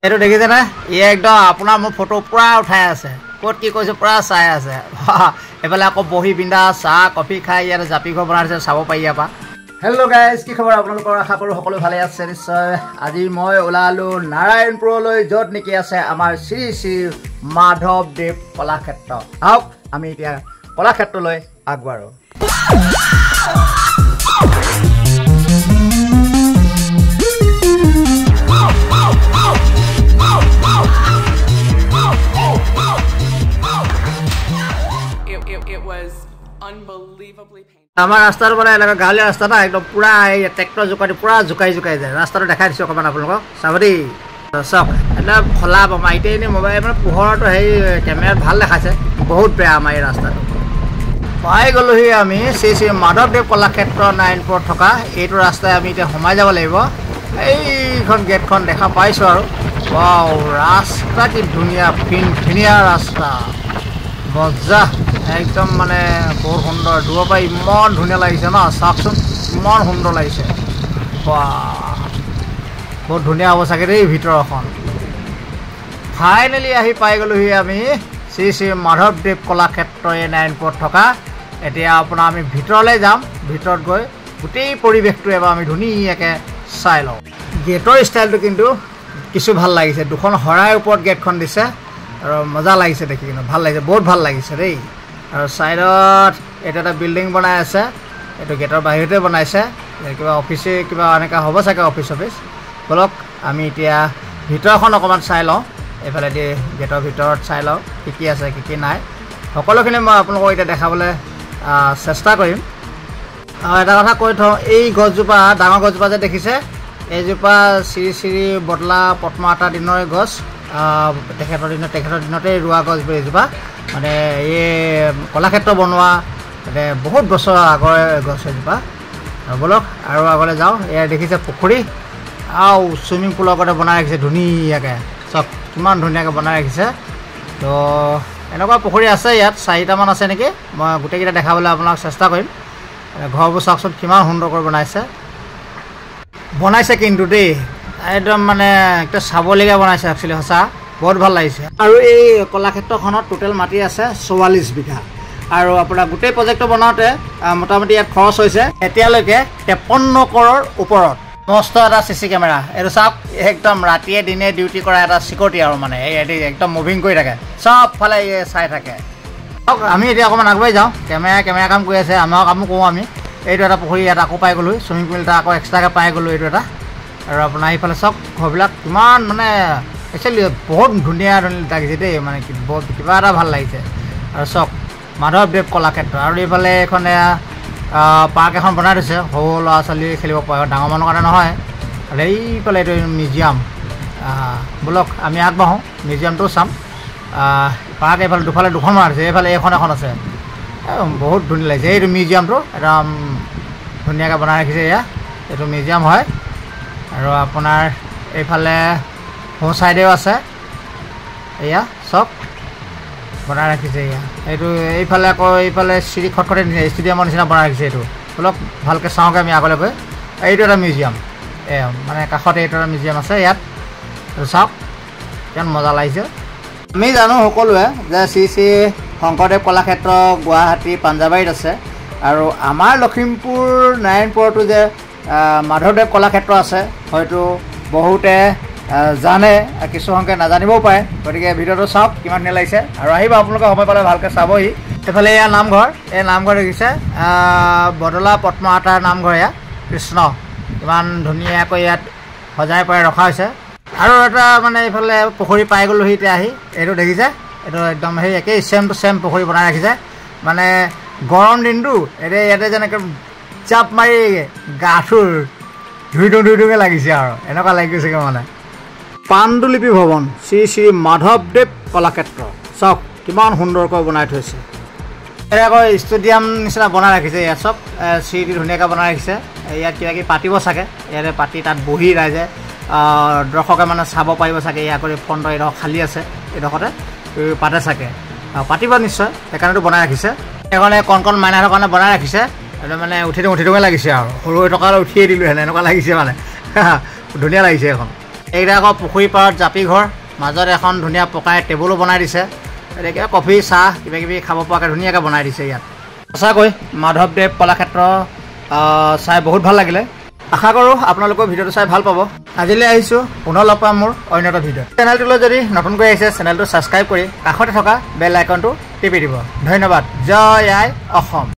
এইটো দেখিছেনে ই একদম আপোনাৰ মোৰ ফটো পুৰা উঠাই আছে ক'ত কি কৈছে পুৰা চাই আছে এফালে আকৌ বহি বিন্দা চাহ কফি খাই ইয়াতে জাপি ঘৰ বনাইছে চাব পাৰি ইয়াৰ পৰা হেল্ল' গাইজ কি খবৰ আপোনালোকৰ আশা কৰোঁ সকলো ভালে আছে নিশ্চয় আজি মই ওলালোঁ নাৰায়ণপুৰলৈ য'ত নেকি আছে আমাৰ শ্ৰী শ্ৰী মাধৱদেৱ কলাক্ষেত্ৰ আহক আমি এতিয়া কলাক্ষেত্ৰলৈ আগবাঢ়ো আমাৰ ৰাস্তাটো মানে এনেকুৱা গাঁৱলীয়া ৰাস্তা না একদম পুৰা এই ট্ৰেক্টৰ জোকাই পুৰা জোকাই যায় ৰাস্তাটো দেখাই দিছোঁ অকণমান আপোনালোকক চাব দেই চাওক একদম খোলা আমাৰ এতিয়া এনেই মোবাইল মানে পোহৰটো সেই কেমেৰাত ভাল দেখাইছে বহুত বেয়া আমাৰ এই ৰাস্তাটো পাই গ'লোহি আমি শ্ৰী শ্ৰী মাধৱদেৱ কলাক্ষেত্ৰ নাৰায়ণপুৰত থকা এইটো ৰাস্তাই আমি এতিয়া সোমাই যাব লাগিব এইখন গেটখন দেখা পাইছোঁ আৰু ৱাও ৰাস্তা কি ধুনীয়া ধুনীয়া ৰাস্তা মজা একদম মানে বহুত সুন্দৰ দূৰৰ পৰা ইমান ধুনীয়া লাগিছে ন চাওকচোন ইমান সুন্দৰ লাগিছে বহুত ধুনীয়া হ'ব চাগে দেই ভিতৰখন ফাইনেলি আহি পাই গ'লোহি আমি শ্ৰী শ্ৰী মাধৱদেৱ কলাক্ষেত্ৰ এই নাৰায়ণপুৰত থকা এতিয়া আপোনাৰ আমি ভিতৰলৈ যাম ভিতৰত গৈ গোটেই পৰিৱেশটো এবাৰ আমি ধুনীয়াকৈ চাই লওঁ গেটৰ ষ্টাইলটো কিন্তু কিছু ভাল লাগিছে দুখন শৰাইৰ ওপৰত গেটখন দিছে আৰু মজা লাগিছে দেখি কিন্তু ভাল লাগিছে বহুত ভাল লাগিছে দেই আৰু ছাইডত এইটো এটা বিল্ডিং বনাই আছে এইটো গেটৰ বাহিৰতে বনাইছে কিবা অফিচে কিবা এনেকুৱা হ'ব চাগে অফিচ ব'লক আমি এতিয়া ভিতৰখন অকণমান চাই লওঁ এইফালে দি গেটৰ ভিতৰত চাই লওঁ কি কি আছে কি কি নাই সকলোখিনি মই আপোনালোকক এতিয়া দেখাবলৈ চেষ্টা কৰিম আৰু এটা কথা কৈ থওঁ এই গছজোপা ডাঙৰ গছজোপা যে দেখিছে এইজোপা শ্ৰী শ্ৰী বটলা পদ্মাৱতাৰ দিনৰে গছ তেখেতৰ দিনতেই ৰোৱা গছ এজোপা মানে এই কলাক্ষেত্ৰ বনোৱা মানে বহুত বছৰ আগৰে গছ এজোপা ব'লক আৰু আগলৈ যাওঁ এয়া দেখিছে পুখুৰী আৰু চুইমিং পুলৰ আগতে বনাই ৰাখিছে ধুনীয়াকৈ চব কিমান ধুনীয়াকৈ বনাই ৰাখিছে তো এনেকুৱা পুখুৰী আছে ইয়াত 4টামান আছে নেকি মই গোটেইকেইটা দেখাবলৈ আপোনাক চেষ্টা কৰিম ঘৰবোৰ চাওকচোন কিমান সুন্দৰকৈ বনাইছে কিন্তু দেই একদম মানে একটা চাবলগীয়া বনাইছে একচুৱেলি সঁচা বহুত ভাল লাগিছে আৰু এই কলাক্ষেত্ৰখনত টোটেল মাটি আছে 44 বিঘা আৰু আপোনাৰ গোটেই প্ৰজেক্টটো বনাওঁতে মোটামুটি ইয়াত খৰচ হৈছে এতিয়ালৈকে 53 কৰোৰ ওপৰত মস্ত এটা চিচি কেমেৰা এইটো চাওক একদম ৰাতিয়ে দিনে ডিউটি কৰা এটা চিকিউৰিটি আৰু মানে এই একদম মুভিং কৰি থাকে চবফালে চাই থাকে আমি এতিয়া অকণমান আগবাঢ়ি যাওঁ কেমেৰা কাম কৰি আছে আমাৰ কামো কৰোঁ আমি এইটো এটা পুখুৰী ইয়াত আকৌ পাই গ'লোঁ চুইমিং পুল এটা আকৌ এক্সট্ৰাকৈ পাই গ'লোঁ এইটো এটা আৰু আপোনাৰ এইফালে চাওক ঘৰবিলাক কিমান মানে একচুৱেলি বহুত ধুনীয়া লাগিছে দেই মানে বহুত কিবা এটা ভাল লাগিছে আৰু চাওক মাধৱদেৱ কলাক্ষেত্ৰ আৰু এইফালে এখন পাৰ্ক এখন বনাই দিছে সৰু ল'ৰা ছোৱালী খেলিব পাৰে ডাঙৰ মানুহৰ কাৰণে নহয় আৰু এইফালে এইটো মিউজিয়াম ব'লক আমি আগবাঢ়োঁ মিউজিয়ামটো চাম পাৰ্ক এইফালে দুফালে দুখন বনাই দিছে এইফালে এখন আছে বহুত ধুনীয়া লাগিছে এইটো মিউজিয়ামটো একদম ধুনীয়াকৈ বনাই ৰাখিছে এয়া এইটো মিউজিয়াম হয় আৰু আপোনাৰ এইফালে সোঁ চাইডেও আছে এয়া চব বনাই ৰাখিছে এয়া এইটো এইফালে আকৌ এইফালে শ্ৰী খটখটে ষ্টেডিয়ামৰ নিচিনা বনাই ৰাখিছে এইটো অলপ ভালকৈ চাওঁগৈ আমি আগলৈ গৈ এইটো এটা মিউজিয়াম মানে কাষতে এইটো এটা মিউজিয়াম আছে ইয়াত চাওক কিমান মজা লাগিছে আমি জানো সকলোৱে যে শ্ৰী শ্ৰী শংকৰদেৱ কলাক্ষেত্ৰ গুৱাহাটী পাঞ্জাবাৰীত আছে আৰু আমাৰ লখিমপুৰ নাৰায়ণপুৰতো যে মাধৱদেৱ কলাক্ষেত্ৰ আছে হয়তো বহুতে জানে কিছুসংখ্যে নাজানিবও পাৰে গতিকে ভিডিঅ'টো চাওক কিমান ধুনীয়া লাগিছে আৰু আহিব আপোনালোকে সময় পালে ভালকৈ চাবহি এইফালে এয়া নামঘৰ এই নামঘৰ দেখিছে বদলা পদ্মাৱতাৰ নামঘৰ এয়া কৃষ্ণ ইমান ধুনীয়াকৈ ইয়াত সজাই পৰাই ৰখা হৈছে আৰু এটা মানে এইফালে পুখুৰী পাই গ'লোহি এতিয়া আহি এইটো দেখিছে এইটো একদম সেই একেই ছেম টু ছেম পুখুৰী বনাই ৰাখিছে মানে গৰম দিনটো এতিয়া ইয়াতে যেনেকৈ চাপ মাৰি গাঠোৰ ধুই ধুইকৈ লাগিছে আৰু এনেকুৱা লাগি গৈছেগৈ মানে পাণ্ডুলিপি ভৱন শ্ৰী শ্ৰী মাধৱদেৱ কলাক্ষেত্ৰ চাওক কিমান সুন্দৰকৈ বনাই থৈছে এতিয়া আকৌ ষ্টেডিয়াম নিচিনা বনাই ৰাখিছে ইয়াত চব চিৰি ধুনীয়াকৈ বনাই ৰাখিছে ইয়াত কিবা কিবি পাতিব চাগে ইয়াতে পাতি তাত বহি ৰাইজে দৰ্শকে মানে চাব পাৰিব চাগে ইয়াৰ কৰি ফ্ৰণ্টৰ এইডোখৰ খালী আছে এইডোখৰতে পাতে চাগে পাতিব নিশ্চয় সেইকাৰণেতো বনাই ৰাখিছে সেইকাৰণে কণ মাইনাৰ কাৰণে বনাই ৰাখিছে এইটো মানে উঠি দিওঁ লাগিছে আৰু সৰু হৈ থকা উঠিয়ে দিলোঁ হেনে এনেকুৱা লাগিছে মানে ধুনীয়া লাগিছে এখন এইকেইটা আকৌ পুখুৰী পাৰত জাপি ঘৰ, মাজত এখন ধুনীয়া পকাই টেবুলো বনাই দিছে। এনেকৈ কফি চাহ কিবাকিবি খাব পৰাকৈ ধুনীয়াকৈ বনাই দিছে ইয়াত। সঁচাকৈ মাধৱদেৱ কলাক্ষেত্ৰ চাই বহুত ভাল লাগিলে। আশা কৰোঁ আপোনালোকৰ ভিডিঅ'টো চাই ভাল পাব। আজিলৈ আহিছোঁ, পুনৰ লগ পাম মোৰ অন্য এটা ভিডিঅ'। চেনেলটোলৈ যদি নতুনকৈ আহিছে চেনেলটো ছাবস্ক্ৰাইব কৰি কাষতে থকা বেল আইকনটো টিপি দিব। ধন্যবাদ। জয় আই অসম।